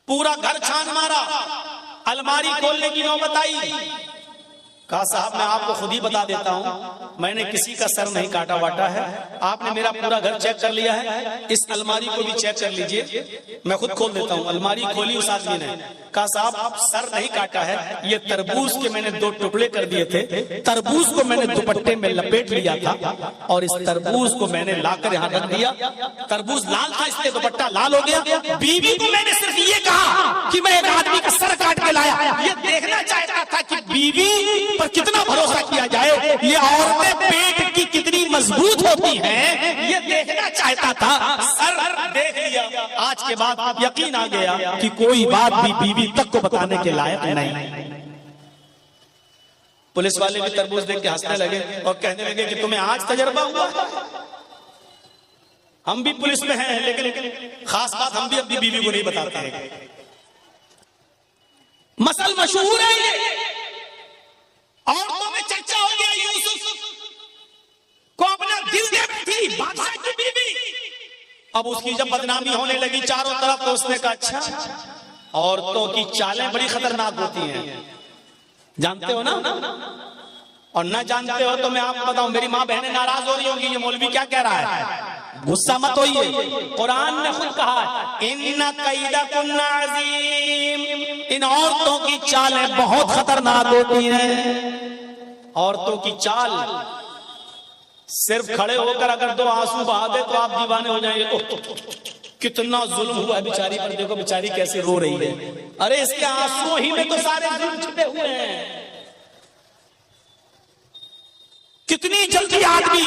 پورا گھر چھان مارا، الماری کھولنے کی نوبت آئی۔ کہا صاحب میں آپ کو خود ہی بتا دیتا ہوں، میں نے کسی کا سر نہیں کاٹا واٹا ہے، آپ نے میرا پورا گھر چیک کر لیا ہے، اس الماری کو بھی چیک کر لیجئے، میں خود کھول دیتا ہوں۔ الماری کھولی اس آدمی نے، کہا صاحب آپ سر نہیں کاٹا ہے، یہ تربوز کے میں نے 2 ٹکڑے کر دیے تھے، تربوز کو میں نے دوپٹے میں لپیٹ لیا تھا، اور اس تربوز کو میں نے لا کر یہاں رکھ دیا۔ تربوز لال تھا اس لیے دوپٹہ لال ہو گیا۔ بیوی کو میں نے صرف یہ کہا کہ میں ایک آدمی کا سر کاٹ کے لایا، یہ دیکھنا چاہتا تھا کہ بیوی پر کتنا بھروسہ کیا جائے، یہ عورتیں پیٹ کی کتنی مضبوط ہوتی ہیں، یہ دیکھنا چاہتا تھا۔ سر دیکھ لیا، آج کے بعد یقین آ گیا کہ کوئی بات بھی بیوی تک کو بتانے کے لائق نہیں۔ پولیس والے بھی تربوز دیکھ کے ہنسنے لگے اور کہنے لگے کہ تمہیں آج تجربہ ہوا، ہم بھی پولیس میں ہیں، لیکن خاص بات ہم بھی اپنی بیوی کو نہیں بتاتے ہیں. مسئلہ مشہور ہے یہ، عورتوں میں چرچا ہو گیا. یوسف کو اپنا دل دے بیٹھی بادشاہ کی بیوی. اب اس کی جب بدنامی ہونے لگی چاروں طرف تو اس نے کہا اچھا عورتوں کی چالیں بڑی خطرناک ہوتی ہیں، جانتے ہو نا؟ اور نہ جانتے ہو تو میں آپ کو بتاؤں، میری ماں بہنیں ناراض ہو رہی ہوں گی یہ مولوی کیا کہہ رہا ہے، غصہ مت ہوئیے. قرآن نے خود کہا ان کیدکن عظیم، ان عورتوں کی چالیں بہت خطرناک ہوتی ہیں. عورتوں کی چال صرف کھڑے ہو کر اگر 2 آنسو بہا دے تو آپ دیوانے ہو جائیں گے. کتنا ظلم ہوا ہے بیچاری پر، دیکھو بیچاری کیسے رو رہی ہے. ارے اس کے آنسو ہی میں تو سارے ظلم چھپے ہوئے ہیں. کتنی جلدی آدمی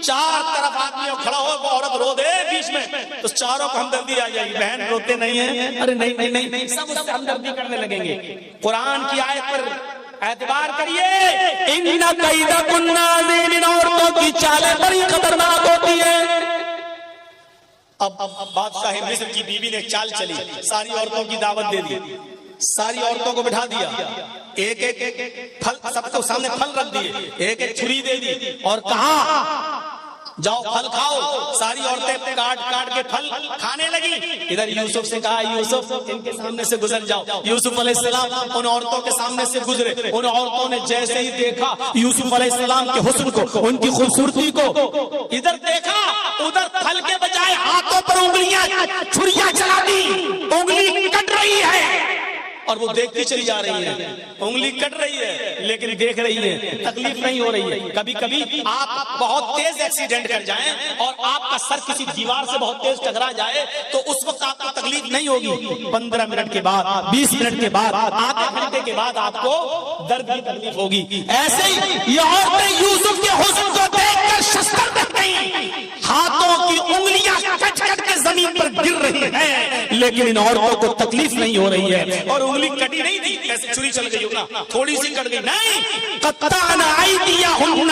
4 طرف آدمیوں کھڑا ہو، وہ عورت رو دے بیچ میں تو چاروں کو ہمدردی آ جائے گی. بہن روتے نہیں ہیں، ارے نہیں نہیں نہیں، سب اس سے ہمدردی کرنے لگیں گے. قرآن کی آیت پر اعتبار کریے، ان کیدکن عظیم، ان عورتوں کی چالیں بڑی خطرناک ہوتی ہیں. اب بادشاہ مصر کی بیوی نے چال چلی، ساری عورتوں کی دعوت دے دی، ساری عورتوں کو بٹھا دیا، ایک ایک پھل سب کو سامنے پھل رکھ دیے، ایک ایک چھری دے دی اور کہا جاؤ پھل کھاؤ. ساری عورتیں کاٹ کاٹ کے پھل کھانے لگی. ادھر یوسف سے کہا یوسف ان کے سامنے سے گزر جاؤ. یوسف علیہ السلام ان عورتوں کے سامنے سے گزرے. ان عورتوں نے جیسے ہی دیکھا یوسف علیہ السلام کے حسن کو، ان کی خوبصورتی کو، ادھر دیکھا ادھر پھل کے بجائے ہاتھوں پر انگلیاں چھریاں چلا دی. انگلی کٹ رہی ہے اور وہ دیکھتی چلی جا رہی ہے. انگلی کٹ رہی ہے لیکن دیکھ رہی ہے، تکلیف نہیں ہو رہی ہے. کبھی کبھی آپ بہت تیز ایکسیڈنٹ کر جائیں اور آپ کا سر کسی دیوار سے بہت تیز ٹکرا جائے تو اس وقت آپ کو تکلیف نہیں ہوگی. 15 منٹ کے بعد، 20 منٹ کے بعد، آدھے گھنٹے کے بعد آپ کو درد کی تکلیف ہوگی. ایسے ہی یہ عورتیں یوسف کے حسن کو دیکھ کر شستر رہ گئیں. ہاتھوں کی انگلیاں کٹ کٹ کے زمین پر گر رہی ہیں لیکن ان عورتوں کو تکلیف نہیں ہو رہی ہے. اور انگلی کٹی نہیں تھی، ایسے چھری چل گئی ہوگا، تھوڑی سی کٹ گئی نہیں. قطعنا ایدیہن،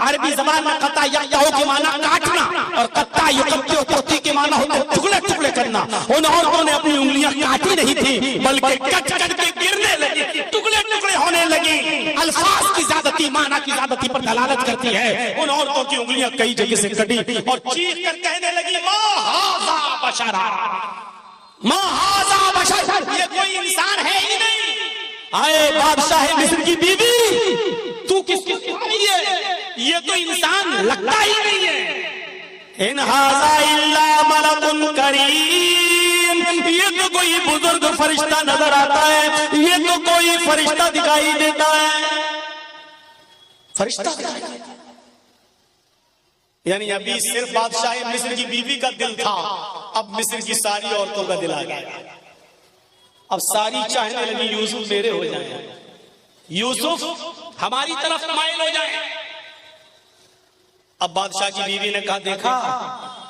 عربی زبان میں قطع یقطع کے معنی کاٹنا اور قطع یقطع قطع کے معنی ہوتا ہے ٹکڑے ٹکڑے کرنا. ان عورتوں نے اپنی انگلیاں کاٹی نہیں تھی بلکہ کٹ کٹ کے گرنے لگی، ٹکڑے ٹکڑے ہونے لگی. الفاظ کی زیادتی معنی کی زیادتی پر دلالت کرتی ہے. ان عورتوں کی انگلیاں کئی جگہ سے کٹی اور چیخ کر کہنے لگی ما ھذا بشرا، ما ھذا بشر، یہ کوئی انسان ہے ہی نہیں. آئے بادشاہ مصر کی بیوی تو کس کی سواری ہے، یہ تو انسان لگتا ہی نہیں ہے. ان ھذا الا ملک کریم، یہ تو کوئی بزرگ فرشتہ نظر آتا ہے، یہ تو کوئی فرشتہ دکھائی دیتا ہے. فرشتہ دکھائی دیتا ہے. یعنی ابھی صرف بادشاہ مصر کی بیوی کا دل تھا، اب مصر کی ساری عورتوں کا دل آ گیا. اب ساری چاہنے لگی یوسف میرے ہو جائیں، یوسف ہماری طرف مائل ہو جائیں. اب بادشاہ کی بیوی نے کہا دیکھا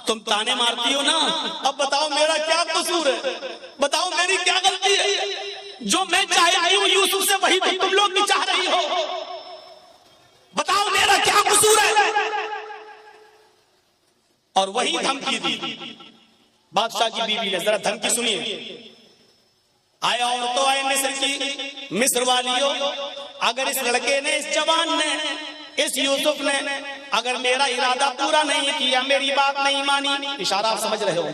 تم تانے مارتی ہو نا، اب بتاؤ میرا کیا قصور ہے، بتاؤ میری کیا غلطی ہے، جو میں چاہتی ہوں یوسف سے وہی تم لوگ بھی چاہ رہی ہو، بتاؤ میرا کیا قصور ہے. اور وہی دھمکی دی بادشاہ کی بیوی نے. ذرا دھمکی سنیے. آئے عورتوں، آئے مصر کی مصر والیوں، اگر اس لڑکے نے، اس جوان نے، اس یوسف نے اگر میرا ارادہ پورا نہیں کیا، میری بات نہیں مانی، اشارہ آپ سمجھ رہے ہو،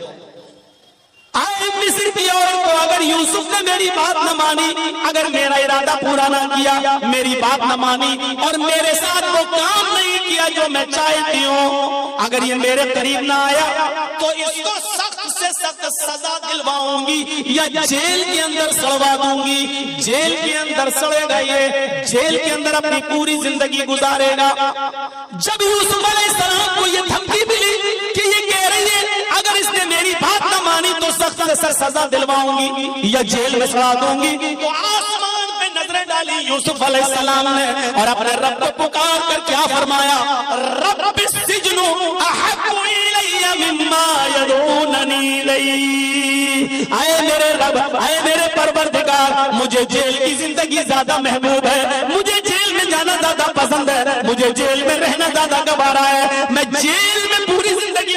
آئے مصر کی عورتوں، اگر یوسف نے میری بات نہ مانی، اگر میرا ارادہ پورا نہ کیا، میری بات نہ مانی اور میرے ساتھ وہ کام نہیں کیا جو میں چاہتی ہوں، اگر یہ میرے قریب نہ آیا تو اس کو سخت سے سخت سزا دلواؤں گی یا جیل کے اندر سڑوا دوں گی. جیل کے اندر سڑے گا، یہ جیل کے اندر اپنی پوری زندگی گزارے گا. جب یوسف علیہ السلام کو یہ دھمکی ملی کہ یہ کہہ رہی ہے اگر اس نے میری بات نہ مانی تو سخت سے سخت سزا دلواؤں گی یا جیل میں سڑا دوں گی، تو آسمان پہ نظریں ڈالی یوسف علیہ السلام نے اور اپنے رب کو پکار کر کیا فرمایا، رب السجن احب الی مما یدعوننی الیہ. اے میرے رب، اے میرے پروردگار، مجھے جیل کی زندگی زیادہ محبوب ہے، مجھے جیل میں جانا زیادہ پسند ہے، مجھے جیل میں رہنا زیادہ گوارا ہے، میں جیل میں پوری زندگی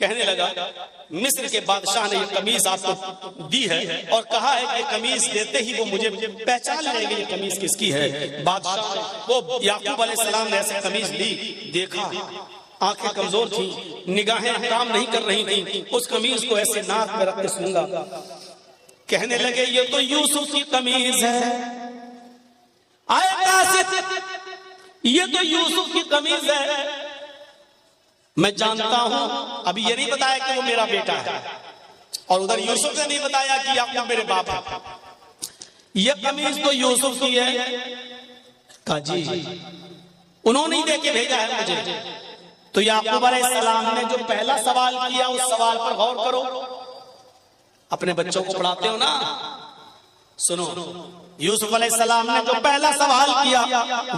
کہنے لگا مصر کے بادشاہ نے یہ قمیض آپ کو دی ہے اور کہا ہے کہ یہ قمیض دیتے ہی وہ مجھے پہچان لیں گے یہ قمیض کس کی ہے۔ بادشاہ وہ یعقوب علیہ السلام نے ایسے قمیض لی، دیکھا، آنکھیں کمزور تھیں، نگاہیں کام نہیں کر رہی تھیں، اس قمیض کو ایسے ناک میں رکھ کے سونگا، کہنے لگے یہ تو یوسف کی قمیض ہے۔ آئے قاصد، یہ تو یوسف کی قمیض ہے، میں جانتا ہوں۔ ابھی یہ نہیں بتایا کہ وہ میرا بیٹا ہے، اور ادھر یوسف نے نہیں بتایا کہ یعقوب میرے باپ ہے۔ یہ قمیض تو یوسف کی ہے۔ کہا جی انہوں نے دے کے بھیجا ہے مجھے۔ تو یعقوب علیہ السلام نے جو پہلا سوال کیا اس سوال پر غور کرو۔ اپنے بچوں کو پڑھاتے ہو نا، سنو، یوسف علیہ السلام نے جو پہلا سوال کیا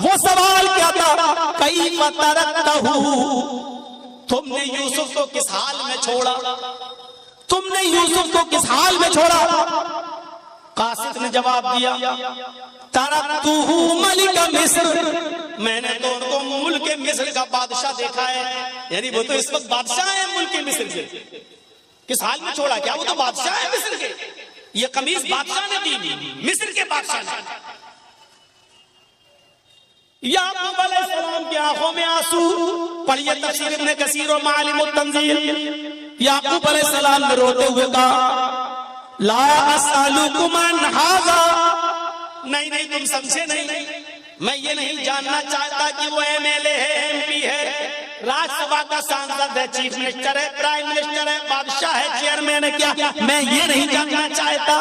وہ سوال کیا تھا؟ کیف ترکتہ، تم نے یوسف کو کس حال میں چھوڑا؟ تم نے یوسف کو کس حال میں چھوڑا؟ قاصد نے جواب دیا ترکتہ ملک مصر، میں نے تو ان کو ملک مصر کا بادشاہ دیکھا ہے، یعنی وہ تو اس وقت بادشاہ ہے ملک مصر کے۔ کس حال میں چھوڑا؟ کیا وہ تو بادشاہ ہے مصر کے؟ یہ قمیض بادشاہ نے دی، مصر کے بادشاہ نے۔ یعقوب علیہ السلام کی آنکھوں میں آنسو، پڑھیے تفسیر ابن کثیر اور معالم التنزیل۔ یعقوب علیہ السلام نے روتے ہوئے کہا لا اسألکم عن ھذا، نہیں تم سمجھے نہیں، میں یہ نہیں جاننا چاہتا کہ وہ ایم ایل اے ہے، ایم پی ہے، راج سبھا کا سانسد ہے، چیف منسٹر ہے، پرائم منسٹر ہے، بادشاہ ہے، چیئرمین ہے، کیا میں یہ نہیں جاننا چاہتا؟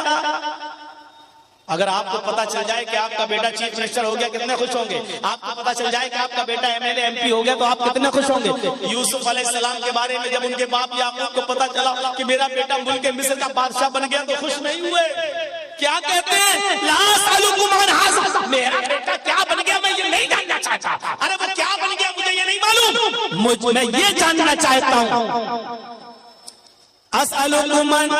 اگر آپ کو پتا چل جائے کہ آپ کا بیٹا چیف منسٹر ہو گیا کتنے خوش ہوں گے؟ آپ کو پتا چل جائے کہ آپ کا بیٹا M L A M P ہو گیا تو آپ کتنے خوش ہوں گے؟ یوسف علیہ السلام کے بارے میں جب ان کے باپ یعقوب کو پتا چلا کہ میرا بیٹا ملک مصر کا بادشاہ بن گیا تو خوش نہیں ہوئے؟ کیا کہتے ہیں؟ لا اسألکم عن ھذا، میرا بیٹا کیا بن گیا میں یہ نہیں جاننا چاہتا۔ ارے وہ کیا بن گیا مجھے یہ نہیں معلوم، میں یہ جاننا چاہتا ہوں۔ اسألکم عن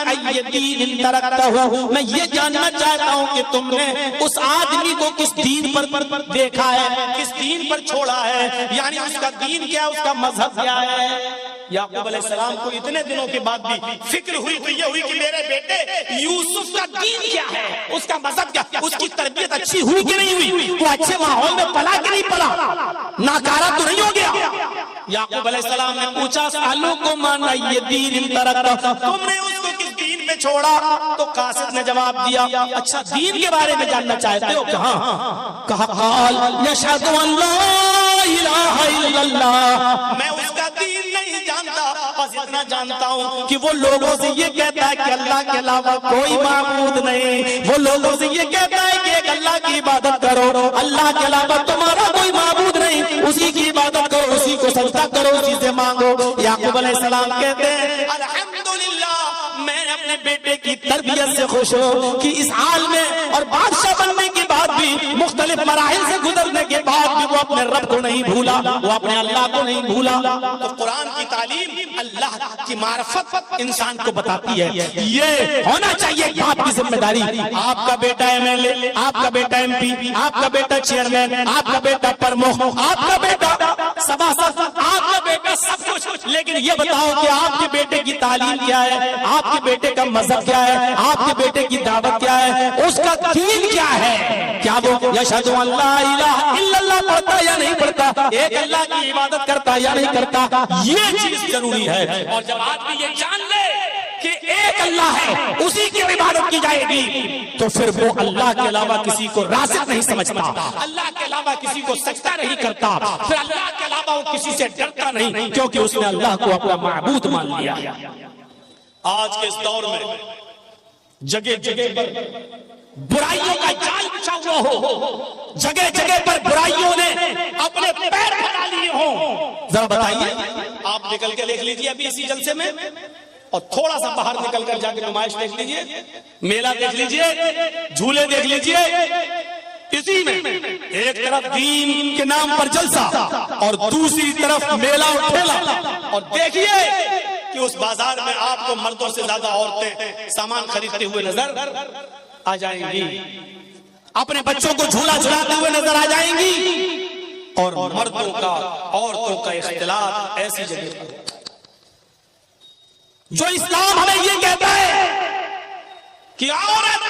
ای دین ترکتہ، میں یہ جاننا چاہتا ہوں کہ تم نے اس آدمی کو کس دین پر دیکھا ہے، کس دین پر چھوڑا ہے، یعنی اس کا دین کیا ہے، اس کا مذہب کیا ہے۔ یعقوب علیہ السلام کو اتنے دنوں کے بعد بھی فکر ہوئی تو یہ ہوئی کہ میرے بیٹے یوسف کا دین کیا ہے، اس کا مذہب کیا، اس کی تربیت اچھی ہوئی کہ نہیں ہوئی، وہ اچھے ماحول میں پلا کہ نہیں پلا، ناکارہ تو نہیں ہو گیا۔ یعقوب علیہ السلام نے پوچھا اسألکم عن ای دین ترکتہ، تم نے اس کو کس دین پہ چھوڑا؟ تو قاصد نے جواب دیا اچھا دین کے بارے میں جاننا چاہتے ہو؟ کہا کہا قال یشہد ان لا الہ الا اللہ، میں اس کا دین نہیں جانتا، بس اتنا جانتا ہوں کہ وہ لوگوں سے یہ کہتا ہے کہ اللہ کے علاوہ کوئی معبود نہیں، وہ لوگوں سے یہ کہتا ہے کہ ایک اللہ کی عبادت کرو، اللہ کے علاوہ تمہارا کوئی معبود نہیں، اسی کی عبادت کرو، اسی کو سجدہ کرو، اسی سے مانگو۔ یعقوب علیہ السلام کہتے ہیں الحمدللہ، میں اپنے بیٹے کی تربیت سے خوش ہوں کہ اس حال میں اور بادشاہ بننے کے بعد بھی، مختلف مراحل سے گزرنے کے بعد بھی وہ اپنے رب کو نہیں بھولا، وہ اپنے اللہ کو نہیں بھولا۔ تو قرآن کی تعلیم اللہ کی معرفت انسان کو بتاتی ہے، یہ ہونا چاہیے باپ کی ذمہ داری۔ آپ کا بیٹا ایم ایل اے، آپ کا بیٹا ایم پی، آپ کا بیٹا چیئرمین، آپ کا بیٹا پرمکھ، آپ کا بیٹا سباسد، آپ کا بیٹا سب کچھ، لیکن یہ بتاؤ کہ آپ کے بیٹے کی تعلیم کیا ہے، آپ کے بیٹے کا مذہب کیا ہے، آپ کے بیٹے کی دعوت کیا ہے، اس کا دین کیا ہے؟ کیا وہ یشہد ان لا الہ الا اللہ پڑھتا یا نہیں پڑھتا، ایک اللہ کی عبادت کرتا یا نہیں کرتا، یہ چیز ضروری ہے۔ اور جب آدمی یہ جان لے کہ ایک اللہ ہے، اسی کی عبادت کی جائے گی، تو پھر وہ اللہ کے علاوہ کسی کو رازق نہیں سمجھتا، اللہ کے علاوہ کسی کو سجدہ نہیں کرتا، پھر اللہ کے علاوہ وہ کسی سے ڈرتا نہیں، کیونکہ اس نے اللہ کو اپنا معبود مان لیا۔ آج کے اس دور میں جگہ جگہ پر برائیوں کا جال بچھا ہوا ہو، جگہ جگہ پر برائیوں نے اپنے پیر پھیلا لیے ہوں، ذرا بتائیے، آپ نکل کے دیکھ لیجیے ابھی اسی جلسے میں، اور تھوڑا سا باہر نکل کر جا کے نمائش دیکھ لیجیے، میلہ دیکھ لیجیے، جھولے دیکھ لیجیے، اسی میں ایک طرف دین کے نام پر جلسہ اور دوسری طرف میلہ اور ٹھیلا، اور دیکھیے کہ اس بازار میں آپ کو مردوں سے زیادہ عورتیں سامان خریدتے ہوئے نظر آ جائیں گی، اپنے بچوں کو جھولا جھلاتے ہوئے نظر آ جائیں گی، اور مردوں کا عورتوں کا اختلاط ایسی جگہ پر ہوتا ہے جو اسلام ہمیں یہ کہتا ہے کہ عورت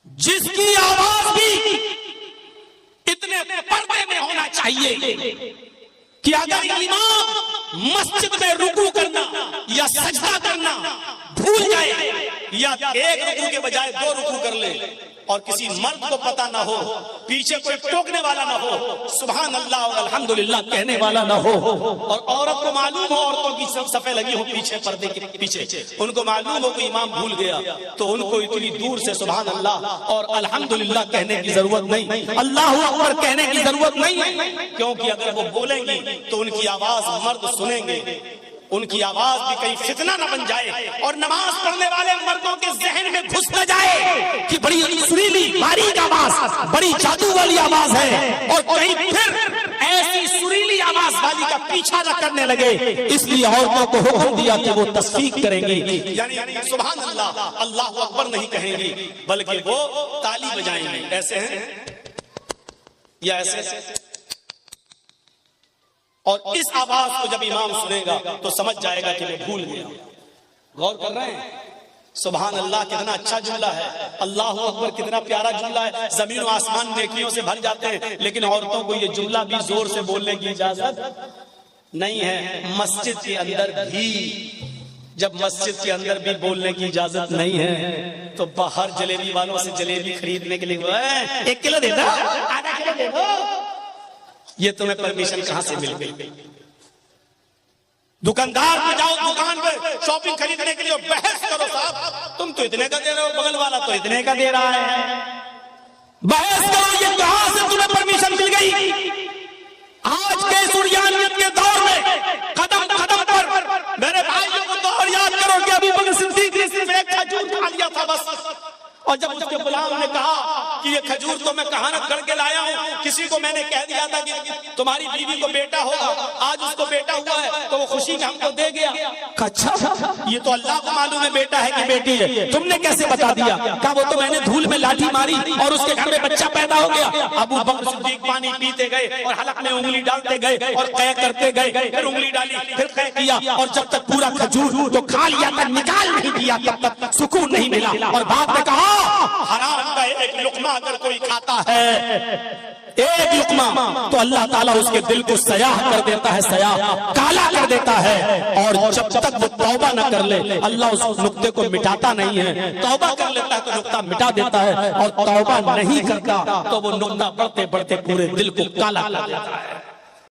جس کی آواز بھی اتنے پردے میں ہونا چاہیے کہ اگر امام مسجد میں رکوع کرنا یا سجدہ کرنا بھول جائے یا ایک رکوع کے بجائے 2 رکوع کر لے اور کسی مرد کو پتہ نہ ہو، پیچھے کوئی ٹوکنے والا نہ ہو، سبحان اللہ اور الحمدللہ کہنے والا نہ ہو، اور عورت کو معلوم ہو، عورتوں کی سب صفیں لگی ہو پیچھے پردے کے پیچھے، ان کو معلوم ہو کہ امام بھول گیا تو ان کو اتنی دور سے سبحان اللہ اور الحمدللہ کہنے کی ضرورت نہیں، اللہ اکبر کہنے کی ضرورت نہیں، کیونکہ اگر وہ بولیں گی تو ان کی آواز مرد سنیں گے، ان کی آواز بھی کہیں فتنہ نہ بن جائے اور نماز پڑھنے والے مردوں کے ذہن میں گھس نہ جائے کہ بڑی سریلی باریک آواز، بڑی جادو والی آواز ہے، اور کہیں پھر ایسی سریلی آواز والی کا پیچھا نہ کرنے لگے، اس لیے عورتوں کو حکم دیا کہ وہ تصفیق کریں گی، یعنی سبحان اللہ اللہ اکبر نہیں کہیں گی بلکہ وہ تالی بجائیں گی، ایسے ہیں یا ایسے، اور اس آواز کو جب امام سنے گا تو سمجھ جائے گا کہ وہ بھول گیا۔ غور کر رہے ہیں؟ سبحان اللہ کتنا اچھا جملہ ہے، اللہ اکبر کتنا پیارا جملہ ہے، زمین و آسمان نیکیوں سے بھر جاتے ہیں، لیکن عورتوں کو یہ جملہ بھی زور سے بولنے کی اجازت نہیں ہے۔ مسجد کے اندر بھی، جب مسجد کے اندر بھی بولنے کی اجازت نہیں ہے تو باہر جلیبی والوں سے جلیبی خریدنے کے لیے 1 کلو دے دو، آدھا کلو دے دو، یہ تمہیں پرمیشن کہاں سے مل گئی؟ دکاندار پہ جاؤ، دکان پہ شاپنگ خریدنے کے لیے بحث کرو، صاحب تم تو اتنے کا دے رہے ہو، بغل والا تو اتنے کا دے رہا ہے، بحث کرو یہ کہاں سے تمہیں پرمیشن مل گئی؟ آج کے سریانیت کے دور میں قدم قدم پر میرے بھائیوں کو دور یاد کرو کہ ابو بکر صدیق نے صرف 1 کھجور کھا لیا تھا بس، اور جب اس کے غلام نے کہا کہ یہ کھجور تو میں کہانت کر کے لایا ہوں، کسی کو میں نے کہہ دیا تھا کہ تمہاری بیوی کو بیٹا ہوگا، آج اس کو بیٹا ہوا ہے تو وہ خوشی کا ہم کو دے گیا۔ اچھا یہ تو اللہ کو معلوم ہے بیٹا ہے کہ بیٹی ہے، تم نے کیسے بتا دیا؟ کہا وہ تو میں نے دھول میں لاٹھی ماری اور اس کے گھر میں بچہ پیدا ہو گیا۔ ابو بکر صدیق پانی پیتے گئے اور حلق میں انگلی ڈالتے گئے اور قے کرتے گئے، پھر انگلی ڈالی، پھر قے کیا، اور جب تک پورا کھجور تو کھا لیا تک نکال نہیں دیا تب تک سکون نہیں ملا، اور باپ نے کہا حرام کا 1 لقمہ اگر کوئی کھاتا ہے، 1 لقمہ، تو اللہ تعالیٰ اس کے دل کو سیاہ کر دیتا ہے، سیاہ کالا کر دیتا ہے، اور جب تک وہ توبہ نہ کر لے اللہ اس نقطے کو مٹاتا نہیں ہے، توبہ کر لیتا ہے تو نقطہ مٹا دیتا ہے، اور توبہ نہیں کرتا تو وہ نقطہ بڑھتے بڑھتے پورے دل کو کالا کر دیتا ہے۔